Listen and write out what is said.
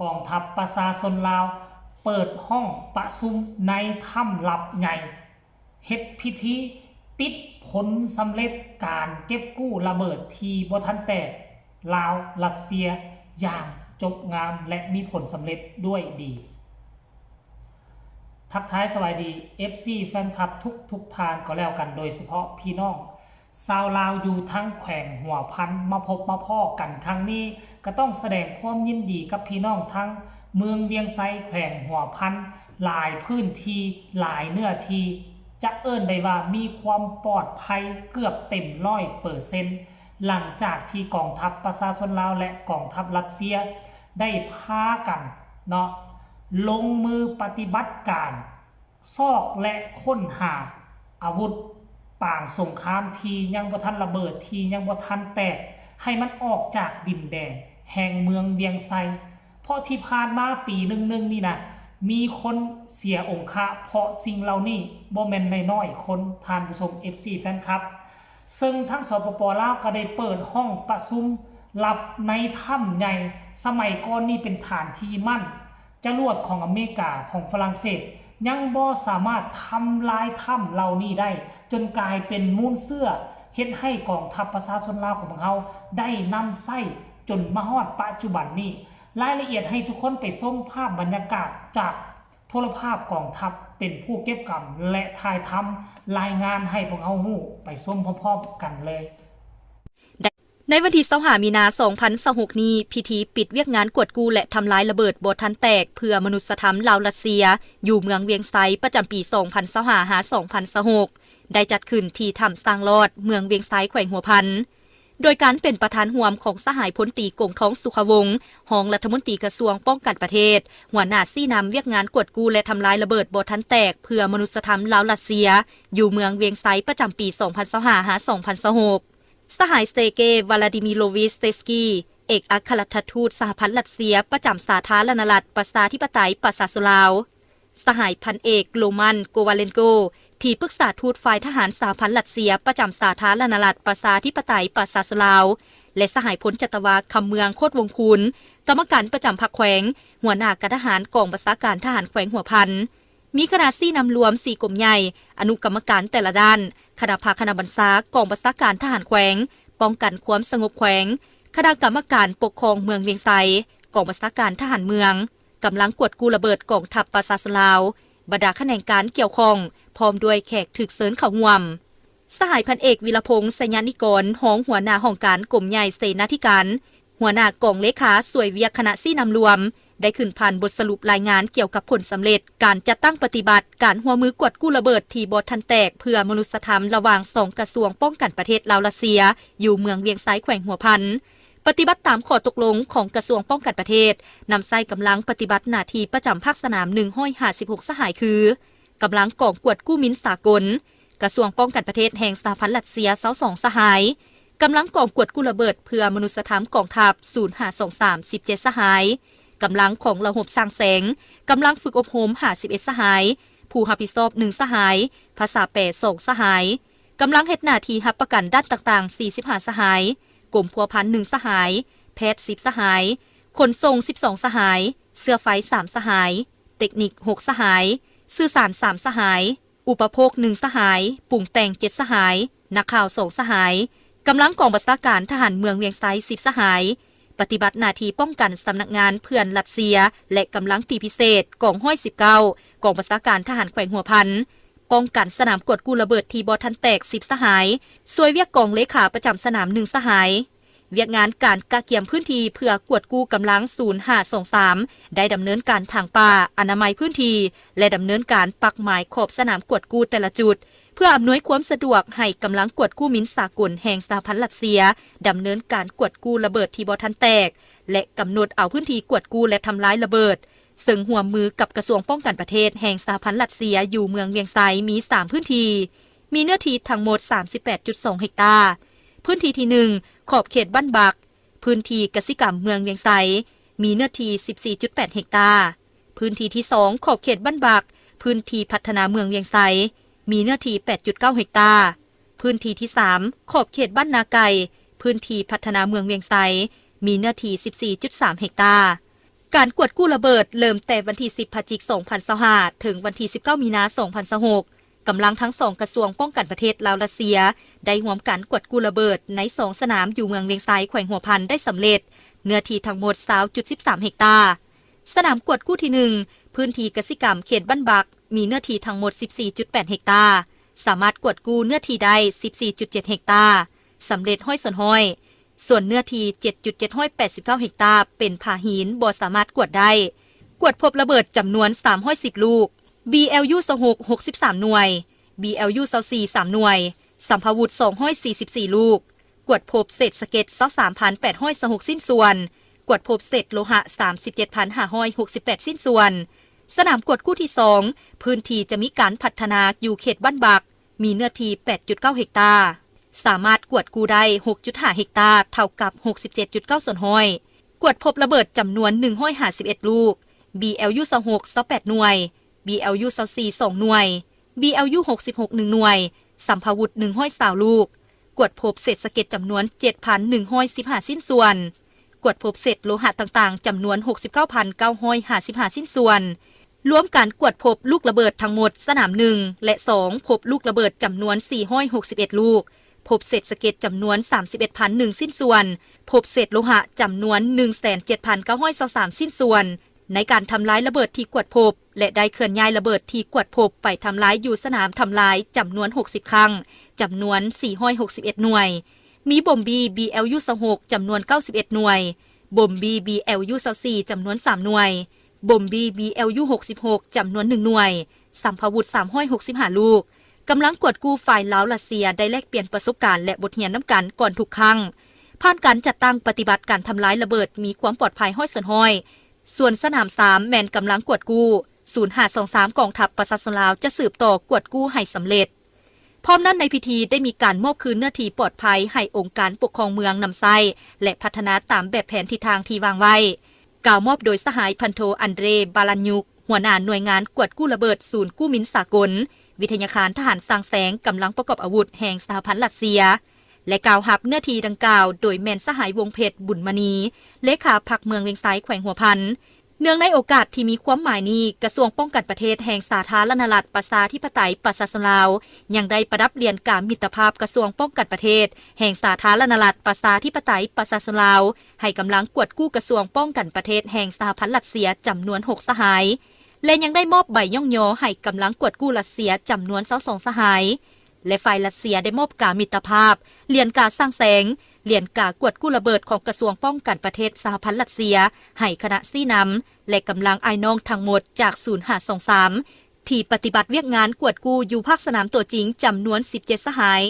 กองทัพประชาชนลาวเปิดห้องประชุมในถ้ำลับใหญ่เฮ็ดพิธีปิดผลสำเร็จการเก็บกู้ระเบิดที่บ่ทันแตกลาวรัสเซียอย่างจบงามและมีผลสำเร็จด้วยดีทักทายสวัสดี FC แฟนคลับทุกทานก็แล้วกันโดยเฉพาะพี่น้องชาวลาวอยู่ทั้งแขวงหัวพันมาพบมาพ่อกันครั้งนี้ก็ต้องแสดงความยินดีกับพี่น้องทั้งเมืองเวียงไซแขวงหัวพันหลายพื้นที่หลายเนื้อที่จะเอิ้นได้ว่ามีความปลอดภัยเกือบเต็ม100%หลังจากที่กองทัพประชาชนลาวและกองทัพรัสเซียได้พากันเนาะลงมือปฏิบัติการซอกและค้นหาอาวุธป่างสงครามที่ยังบ่ทันระเบิดที่ยังบ่ทันแตกให้มันออกจากดินแดนแห่งเมืองเวียงไซเพราะที่ผ่านมาปีหนึ่งนี่นะมีคนเสียองค์เพราะสิ่งเหล่านี้บ่แม่นน้อยๆคนท่านผู้ชม FC แฟนคลับซึ่งทั้งสปป.ลาวก็ได้เปิดห้องประชุมลับในถ้ำใหญ่สมัยก่อนนี่เป็นฐานที่มั่นจรวดของอเมริกาของฝรั่งเศสยังบ่สามารถทำลายถ้ำเหล่านี้ได้จนกลายเป็นมูลเสื้อเฮ็ดให้กองทัพประชาชนลาวของเราได้นำไส้จนมาฮอดปัจจุบันนี้รายละเอียดให้ทุกคนไปชมภาพบรรยากาศจากโทรภาพกองทัพเป็นผู้เก็บกำและถ่ายทำรายงานให้พวกเราฮู้ไปชมพร้อมๆกันเลยในวันที่25มีนาคม 2026 นี้พิธีปิดเวียกงานกวดกู้และทำลายระเบิดบ่ทันแตกเพื่อมนุษยธรรมลาวรัสเซียอยู่เมืองเวียงไซประจำปี 2025-2026 ได้จัดขึ้นที่ถ้ำสร้างลอดเมืองเวียงไซแขวงหัวพันโดยการเป็นประธานร่วมของสหายพลตรีกงท้องสุขวงศ์รองรัฐมนตรีกระทรวงป้องกันประเทศหัวหน้าซี่นำเวียกงานกวดกู้และทำลายระเบิดบ่ทันแตกเพื่อมนุษยธรรมลาวรัสเซียอยู่เมืองเวียงไซประจำปี 2025-2026สหายสเตเกวลาดิมิโลวิชสเตสกีเอกอัครราชทูตสหพันธ์รัสเซียประจำสาธารณรัฐประชาธิปไตยประชาชนลาวสหายพันเอกโลมันโกวาเลนโกที่ปรึกษาทูตฝ่ายทหารสหพันธ์รัสเซียประจำสาธารณรัฐประชาธิปไตยประชาชนลาวและสหายพลจัตวาคำเมืองโคตรวงคุณกรรมการประจำพรรคแขวงหัวหน้าการทหารกองบัญชาการทหารแขวงหัวพันมีคณะซี่นำรวม4กลุ่มใหญ่อนุกรรมการแต่ละด้านคณะภาคณะบัญชากองบัญชาการทหารแขวงป้องกันความสงบแขวงคณะกรรมการปกครองเมืองเวียงไซกองบัญชาการทหารเมืองกำลังกวดกู้ระเบิดกองทัพประชาชนลาวบรรดาแขนงการเกี่ยวข้องพร้อมด้วยแขกถึกเสริญเข้าร่วมสหายพันเอกวิรพงษ์สยานิกรหองหัวหน้าห้องการกรมใหญ่เสนาธิการหัวหน้ากองเลขาสวยเวียกคณะซี่นำรวมได้ขึ้นผ่านบทสรุปรายงานเกี่ยวกับผลสำเร็จการจัดตั้งปฏิบัติการหัวมือกวดกู้ระเบิดที่บ่ทันแตกเพื่อมนุษยธรรมระหว่าง2กระทรวงป้องกันประเทศลาวรัสเซียอยู่เมืองเวียงไซแขวงหัวพันปฏิบัติตามข้อตกลงของกระทรวงป้องกันประเทศนำใส่กำลังปฏิบัติหน้าที่ประจำภาคสนาม156สหายคือกำลังกองกวดกู้มินสากลกระทรวงป้องกันประเทศแห่งสหพันธ์รัสเซีย22สหายกำลังกองกวดกู้ระเบิดเพื่อมนุษยธรรมกองทัพ0523 17สหายกำลังของระบบสร้างแสงกำลังฝึกอบรม51สหายผู้รับผิดชอบ1สหายภาษาแปร2สหายกำลังเฮ็ดหน้าที่รับประกันด้านต่างๆ45สหายกรมพัวพัน1สหายแพทย์10สหายขนส่ง12สหายเสื้อไฟ3สหายเทคนิค6สหายสื่อสาร3สหายอุปโภค1สหายปรุงแต่ง7สหายนักข่าว2สหายกำลังกองบัญชาการทหารเมืองเวียงไซ10สหายปฏิบัติหน้าที่ป้องกันสำนักงานเพื่อนรัสเซียและกำลังตีพิเศษกองห้อย19กองบัญชาการทหารแขวงหัวพันป้องกันสนามกวดกู้ระเบิดที่บ่ทันแตก10สหายสวยเวียกกองเลขาประจำสนาม1สหายเวียกงานการกะเกียมพื้นที่เพื่อกวดกู้กำลัง0523ได้ดำเนินการทางป่าอนามัยพื้นที่และดำเนินการปักหมายขอบสนามกวดกู้แต่ละจุดเพื่ออำนวยความสะดวกให้กำลังกวดกู้มินสากลแห่งสหพันธ์รัสเซียดำเนินการกวดกู้ระเบิดที่บ่ทันแตกและกำหนดเอาพื้นที่กวดกู้และทำลายระเบิดซึ่งร่วมมือกับกระทรวงป้องกันประเทศแห่งสหพันธ์รัสเซียอยู่เมืองเวียงไซมี3พื้นที่มีเนื้อที่ทั้งหมด 38.2 เฮกตาร์พื้นที่ที่1ขอบเขตบ้านบักพื้นที่กสิกรรมเมืองเวียงไซมีเนื้อที่ 14.8 เฮกตาร์พื้นที่ที่2ขอบเขตบ้านบักพื้นที่พัฒนาเมืองเวียงไซมีเนื้อที่ 8.9 เฮกตาร์พื้นที่ที่3ขอบเขตบ้านนาไก่พื้นที่พัฒนาเมืองเวียงไซมีเนื้อที่ 14.3 เฮกตาร์ การกวดกู้ระเบิดเริ่มแต่วันที่ 10 พฤศจิกายน 2025 ถึงวันที่ 19 มีนาคม 2026 กำลังทั้งสองกระทรวงป้องกันประเทศลาวรัสเซียได้ร่วมกันกวดกู้ระเบิดใน2สนามอยู่เมืองเวียงไซแขวงหัวพันได้สำเร็จเนื้อที่ทั้งหมด 20.13 เฮกตาร์สนามกวดกู้ที่ 1 พื้นที่กสิกรรมเขตบ้านบักมีเนื้อที่ทั้งหมด 14.8 เฮกตาร์สามารถกวดกู้เนื้อที่ได้ 14.7 เฮกตาร์สำเร็จห้อยส่วนห้อยส่วนเนื้อที่ 7.789 เฮกตาร์เป็นผาหินบ่สามารถกวดได้กวดพบระเบิดจำนวน310ลูก BLU 26 63หน่วย BLU 24 3หน่วยสัมภาวุธ244ลูกกวดพบเศษสะเก็ด23,826สิ้นส่วนกวดพบเศษโลหะ 37,568 สิ้นส่วนสนามกวดกู้ที่ 2 พื้นที่จะมีการพัฒนาอยู่เขตบ้านบักมีเนื้อที่ 8.9 เฮกตาร์สามารถกวดกู้ได้ 6.5 เฮกตาร์เท่ากับ 67.9 ส่วนห้อยกวดพบระเบิดจำนวน151ลูก BLU 26 28หน่วย BLU 24 2หน่วย BLU 66 1หน่วยสัมภาวุธ120ลูกกวดพบเศษสะเก็ดจำนวน 7,115 สิ้นส่วนกวดพบเศษโลหะต่างๆจำนวน 69,955 สิ้นส่วนรวมการกวดพบลูกระเบิดทั้งหมดสนาม1และ2พบลูกระเบิดจำนวน461ลูกพบเศษสะเก็ดจำนวน 31,001 สิ้นส่วนพบเศษโลหะจำนวน 17,923 สิ้นส่วนในการทำลายระเบิดที่กวดพบและได้เคลื่อนย้ายระเบิดที่กวดพบไปทำลายอยู่สนามทำลายจำนวน60ครั้งจำนวน461หน่วยมีบ่มบี BLU 26จำนวน91หน่วยบ่มบี BLU 24จำนวน3หน่วยบ่มบี BLU 66จำนวน1หน่วยสัมภาวุธ365ลูกกำลังกวดกู้ฝ่ายลาวรัสเซียได้แลกเปลี่ยนประสบการณ์และบทเรียนน้ำกันก่อนทุกครั้งผ่านการจัดตั้งปฏิบัติการทำลายระเบิดมีความปลอดภัยห้อยส่วนห้อยส่วนสนาม3แมนกำลังกวดกู้0523กองทัพประชาชนลาวจะสืบต่อกวดกู้ให้สำเร็จพร้อมนั้นในพิธีได้มีการมอบคืนเนื้อที่ปลอดภัยให้องค์การปกครองเมืองนำไส้และพัฒนาตามแบบแผนทิศทางที่วางไว้กล่าวมอบโดยสหายพันโทอันเดรบาลายุกหัวหน้าหน่วยงานกวดกู้ระเบิดศูนย์กู้มินสากลวิทยาคารทหารสร้างแสงกำลังประกอบอาวุธแห่งสหพันธ์รัสเซียและกล่าวหับเนื้อที่ดังกล่าวโดยแมนสหายวงเพชรบุญมณีเลขาพรรคเมืองเวียงไซแขวงหัวพันเนื่องในโอกาสที่มีความหมายนี้กระทรวงป้องกันประเทศแห่งสาธารณรัฐประชาธิปไตยประชาชนลาวยังได้ประดับเรียนการมิตรภาพกระทรวงป้องกันประเทศแห่งสาธารณรัฐประชาธิปไตยประชาชนลาวให้กำลังกวดกู้กระทรวงป้องกันประเทศแห่งสหพันธ์รัสเซียจำนวน6สหายและยังได้มอบใบย่องยอให้กำลังกวดกู้รัสเซียจำนวน22สหายและฝ่ายรัสเซียได้มอบการมิตรภาพเรียนการสร้างแสงเรียนการกวดกู้ระเบิดของกระทรวงป้องกันประเทศสหพันธ์รัสเซียให้คณะซี่นำและกำลังไอ้น้องทั้งหมดจาก0523ที่ปฏิบัติเวียกงานกวดกู้อยู่ภาคสนามตัวจริงจำนวน17สหาย